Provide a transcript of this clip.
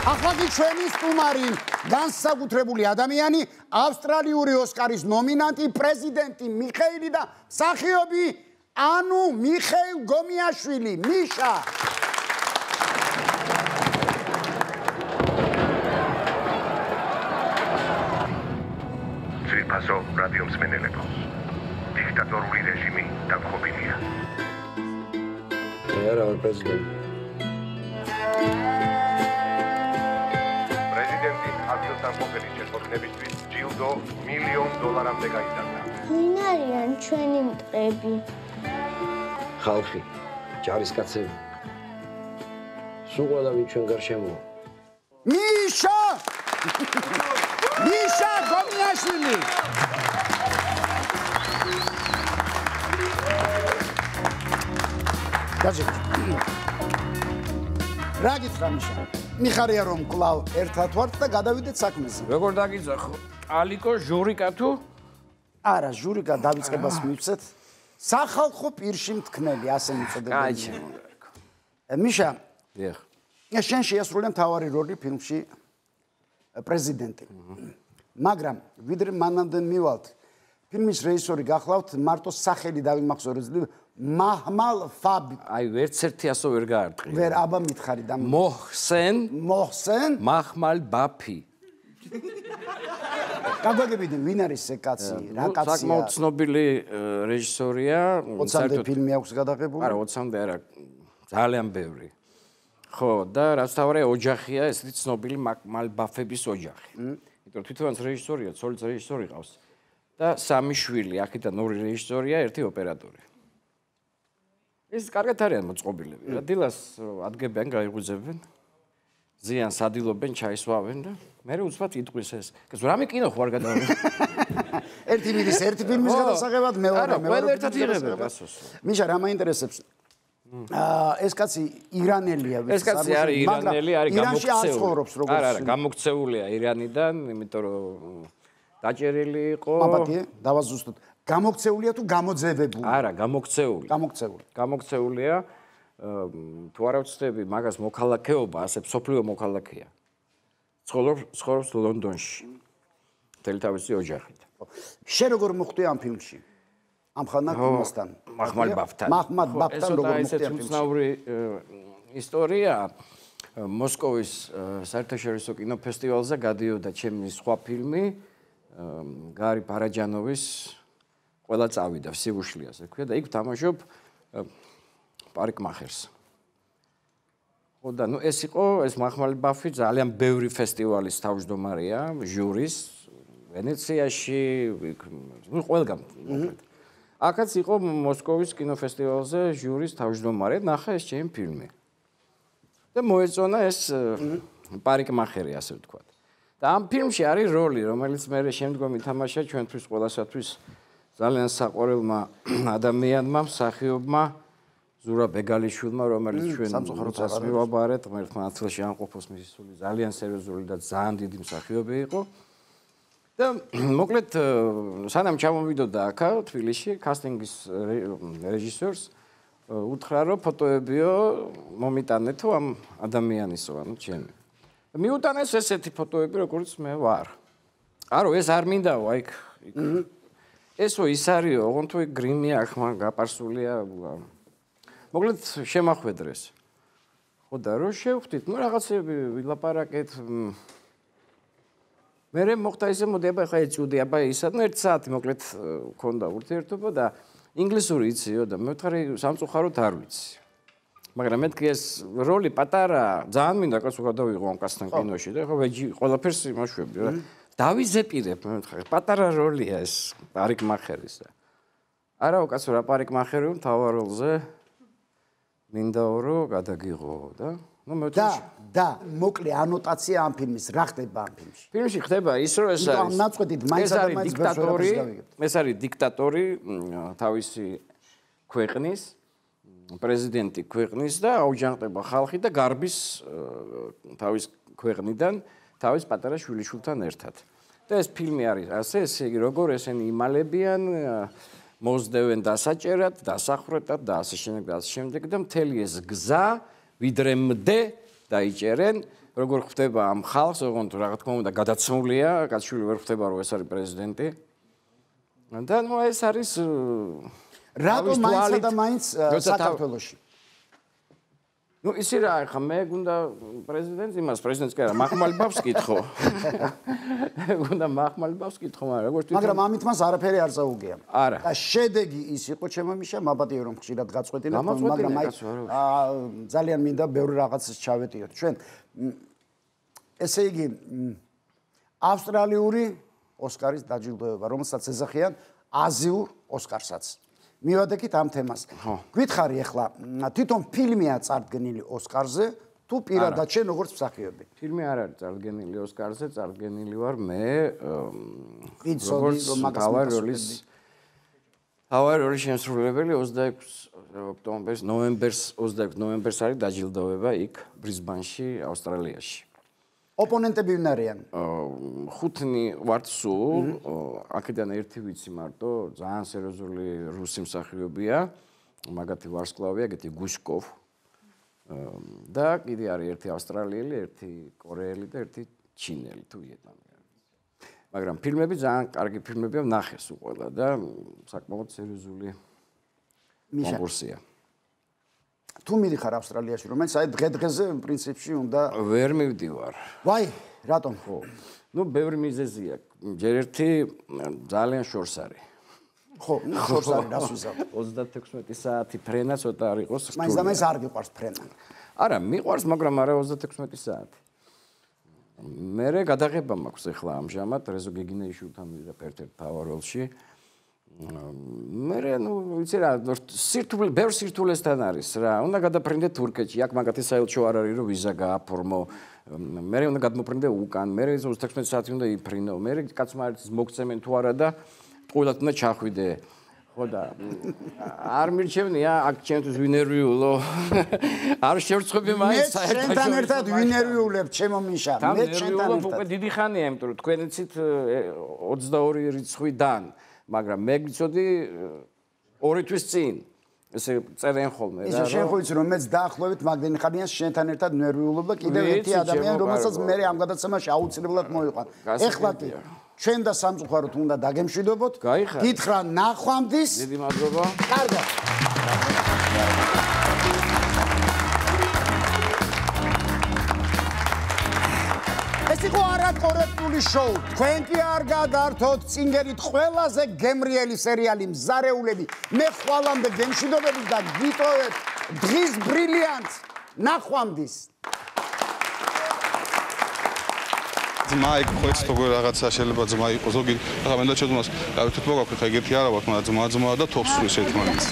ახლა კი ჩვენი სტუმარი, განსაკუთრებული ადამიანი, ავსტრალიური ოსკარის ნომინანტი, პრეზიდენტი მიხეილი და მსახიობი ანუ მიხეილ გომიაშვილი, მიშა. ძვირფასო რადიო მსმენელებო, დიქტატორული რეჟიმი დამხობილია. არა, პრეზიდენტი. პრეზიდენტი ადგილსამყოფელი შეხვედრებისთვის ჯილდო $1,000,000-მდე გაიზარდა. ვინ არიან ჩვენი მტრები? ხალხი, ჯარისკაცები. სულ ყველა ვინ ჩვენ გარშემოა. მიშა! მიშა გომიაშვილი! გაჟეთ. რა გითხრა მიშა? მიხარია რომ კლავ ერთად ვართ და გადავიდეთ საქმეზე. როგორ დაგიძახო? ალიკო, ჟურიკა თუ? არა, ჟურიკა დავიწყებას მივცეთ. სახალხო პირში მთქმელი, ასე მიწოდებული. აი ჩემო. მიშა, დიახ. შენ შეასრულე მთავარი როლი ფილმში პრეზიდენტი. მაგრამ ვიდრე მანამდე მივალთ, ფილმის რეჟისორი გახლავთ მარტო სახელი დავიმახსოვრე მაჰმალ ფაბი. აი ვერცერთი ასო ვერ გაარტყი. ვერ აბა მითხარი და მოხსენ მაჰმალ ბაფი. გაგვაგებინე ვინ არის ეს კაცი? რა კაცია? საკმაოდ ცნობილი რეჟისორია. 20-მდე ფილმი აქვს გადაღებული? არა, 20-მდე არა. ძალიან ბევრი. ხო, და რაც თავარია ოჯახია, ესეთი ცნობილი მაჰმალ ბაფების ოჯახი. იმიტომ თვითონაც რეჟისორია, ცოლიც რეჟისორი ყავს. და სამი შვილი, აქედან ორი რეჟისორია, ერთი ოპერატორი. ეს კარგად არიან მოწყობილები. რა დილას ადგებიან, გაიღვიძებენ. ზიანს ადილობენ, ჩაისვავენ და მერე უცბად იტყვის ეს. რამე კინო ხო არ გადავიღე. ერთი მიდის ერთი ფილმის გადასაღებად, არა, ყველა ერთად იღებენ გასოს. მიშა, რა მაინტერესებს? ეს კაცი ირანელია, ეს კაცი არის ირანელი, არის ირანში აცხოვრობს როგორც. არა, გამოქცეულია ირანიდან, იმიტომ რომ დაჭერილი იყო. აბატია, დავაზუსტოთ. გამოქცეულია თუ გამოძევებული? არა, გამოქცეული. გამოქცეულია. თუ არ ვცდები, მაგას მოქალაქეობა, ასე სოფლიო მოქალაქეა. ცხოვრობს ლონდონში. მთელი თავისი ოჯახით. შენ როგორ მოხვდი ამ ფილმში? ამ ხანაკმასთან. მაჰმალ ბაფთან. მაჰმალ ბაფთან როგორ მოხვდი ამ ფილმში? ცნობილი ისტორია. მოსკოვის საერთაშორისო კინოფესტივალზე გადიოდა ჩემი სხვა ფილმი გარი პარაჯანოვის ყველა წავიდა სიუშვილი ასე ქვია და იქ თამაშობ პარიკმახერს. ხო და ნუ ეს იყო ეს მაჰმალ ბაფი ძალიან ბევრი ფესტივალის თავმჯდომარეა, ჟურის ვენეციაში, ნუ ყველგან. აქაც იყო მოსკოვის კინოფესტივალზე ჟურის თავმჯდომარე, ნახა ეს ჩემი ფილმი. და მოეწონა ეს პარიკმახერი ასე ვთქვათ. და ამ ფილმში არის როლი, რომელიც მე შემდგომ ითამაშა ჩვენთვის ყველასათვის ძალიან საყვარელმა ადამიანმა, მსახიობმა ზურა ბეგალიშვილმა, რომელიც ჩვენ სამწუხაროდ მივაბარეთ, ღმერთმა ათლში ამყოფოს მისი სული ძალიან სერიოზული და ძალიან დიდი მსახიობი იყო. და მოკლედ სანამ ჩამოვიდოდა აქა თბილისში, კასტინგის რეჟისორს უთხრა რომ ფოტოებიო მომიტანეთო ამ ადამიანისო, ანუ ჩემი. მიუტანეს ესეთი ფოტოები, როგორც მე ვარ. არო, ეს არ მინდაო, აი ესო ის არისო, ოღონდ თუ გრიმი ახმა გაპარსულია. მოკლედ შემახვედრეს. ხო და რო შევხვდით, ნუ რაღაცები ვილაპარაკეთ. მერე მოხდა ისე მოდი აბა ხა ეწუდი აბა ისა, ნუ 1 საათი მოკლედ მქონდა ურთიერთობა და ინგლისური იციო და მე ვთქარი სამწუხაროდ არ ვიცი. მაგრამ მეთქი ეს როლი პატარა, ძალიან მინდა კაცს გადავიღო ამ კაცთან კინოში და ხო ვეჯი ყველაფერს იმაშვები რა. დავიზეპირებ, მე ვთქარი, პატარა როლია ეს პარიკმახერის. არაო კაცო რა პარიკმახერი მთავარ როლზე მინდაო რომ გადაგიღო და ნუ მე და მოკლე ანოტაცია ამ ფილმის რა ხდება ამ ფილმში? ფილმში ხდება ის რომ ეს არის ნაცვეთით მაინც ადამიანის დიქტატორი, ეს არის დიქტატორი თავისი ქვეყნის პრეზიდენტი ქვეყნის და აუჯანყდება ხალხი და გარბის თავის ქვეყნიდან თავის პატარა შვილიშვილთან ერთად. და ეს ფილმი არის ასე, ესე იგი როგორ ესენი იმალებიან, მოსდევენ დასაჭერად, დასახრეტად და ასე შემდეგ და ასე შემდეგ და მთელი ეს გზა ვიდრემდე დაიჭერენ როგორ ხვდება ამ ხალხს, ოღონდ რა თქმა უნდა გადაცმულია, კაცშვილი ვერ ხვდება რომ ეს არის პრეზიდენტი. და ნუ ეს არის რატომ მაინც და მაინც საქართველოში? ნუ ისი რა ხა მე გუნდა პრეზიდენტს კი არა, მახმალი ბაბს კითხო. გუნდა მახმალი ბაბს კითხო, მაგრამ ამით მას არაფერი არ წაუგია. არა. და შედეგი ის იყო ჩემო მიშა, მაბადია რომ ხშირად გაწყვეტინებ, მაგრამ აი ძალიან მინდა ბევრი რაღაცას ჩავეტიოთ. ჩვენ ესე იგი ავსტრალიური ოსკარის დაჯილდოება, რომელსაც ეძახიან აზიურ ოსკარსაც. მივადექით ამ თემას. გითხარი ახლა თვითონ ფილმია წარდგენილი ოსკარზე თუ პირადად შენ როგორც მსახიობი? ფილმი არ არის წარდგენილი ოსკარზე, წარდგენილი ვარ მე ვიცოდი რომ მაგას თავარი როლის შემსრულებელი 26 ოქტომბერს, ნოემბერს 26 ნოემბერს არის დაჯილდოება იქ ბრიზბანში, ავსტრალიაში. ოპონენტები ვინ არიან? 5 ვართ სულ, აქედან ერთი ვიცი მარტო, ძალიან სერიოზული რუსი მსახიობია, მაგათი ვარსკვლავია, ეგეთი გუშკოვ. და კიდე არის ერთი ავსტრალიელი, ერთი კორეელი და ერთი ჩინელი თუ ვიეტნამელი. მაგრამ ფილმები ძალიან კარგი ფილმებია, ვნახე სულ ყველა და საკმაოდ სერიოზული კონკურსია. თუ მიდიხარ ავსტრალიაში, რომელიც აი დღე-დღეზე პრინციპში უნდა ვერ მივდივარ. ვაი, რატომ? ხო. ნუ ბევრი მიზეზია. ჯერ ერთი ძალიან შორს არის. ხო, შორს არის, რას ვიზავ? 36 საათი ფრენა ცოტა არ იყოს. მაინც და მაინც არ გიყვარს ფრენა. არა, მიყვარს, მაგრამ არა 36 საათი. მე გადაღება მაქვს ახლა ამჟამად რეზო გეგინეიშვილთან ვიდა ერთ-ერთ თავარ როლში. მე ნუ ვიცი რა, სირთულე, ბევრ სირთულესთან არის რა. უნდა გადაფრინდე თურქეთში, აქ მაგათი საელჩო არ არის რომ ვიზა გააფორმო. მე უნდა გადმოფრინდე უკან, მე 36 საათი უნდა იფრინო. მე კაცმა არის მოგცემენ თუ არა და ყველათ უნდა ჩახვიდე. ხო და არ მირჩევნია აქ ჩემთვის ვინერვიულო. არ შევრცხები მაინც საერთოდ. მე შენთან ერთად ვინერვიულებ, ჩემო მიშა. მე შენთან ერთად. უკვე დიდი ხანია, იმიტომ რომ თქვენ იცით 22 რიცხვიდან, მაგრამ მე გიცოდი 2 თვის წინ. ესე წერენ ხოლმე რა. ისე შენ ხო იცი რომ მეც დაახლოებით მაგდენი ხანია შენთან ერთად ნერვიულობ და კიდევ ერთი ადამიანი, რომელსაც მე ამ გადაცემაში აუცილებლად მოიყვან. ეხლა კი ჩვენ და სამწუხაროდ უნდა დაგემშვიდობოთ. გითხრა ნახვამდის. დიდი მადლობა. კარგად. ეს იყო არაკორექტული შოუ. თქვენ კი არ გადართოთ წინგერით ყველაზე გემრიელი სერიალი მზარეულები. მე ხვალამდე გემშვიდობებით და გიტოვებ დღის ბრილიანტს. ნახვამდის. ძმა იქ ხვეც როგორ რაღაცა შეიძლება ძმა იყოს ზოგი ახლა მე და ჩვენ ძმას გავითვით მოგაქვთ ეგეთი არა ვარ მაგრამ ძმა და თოფსურს ერთმანეთს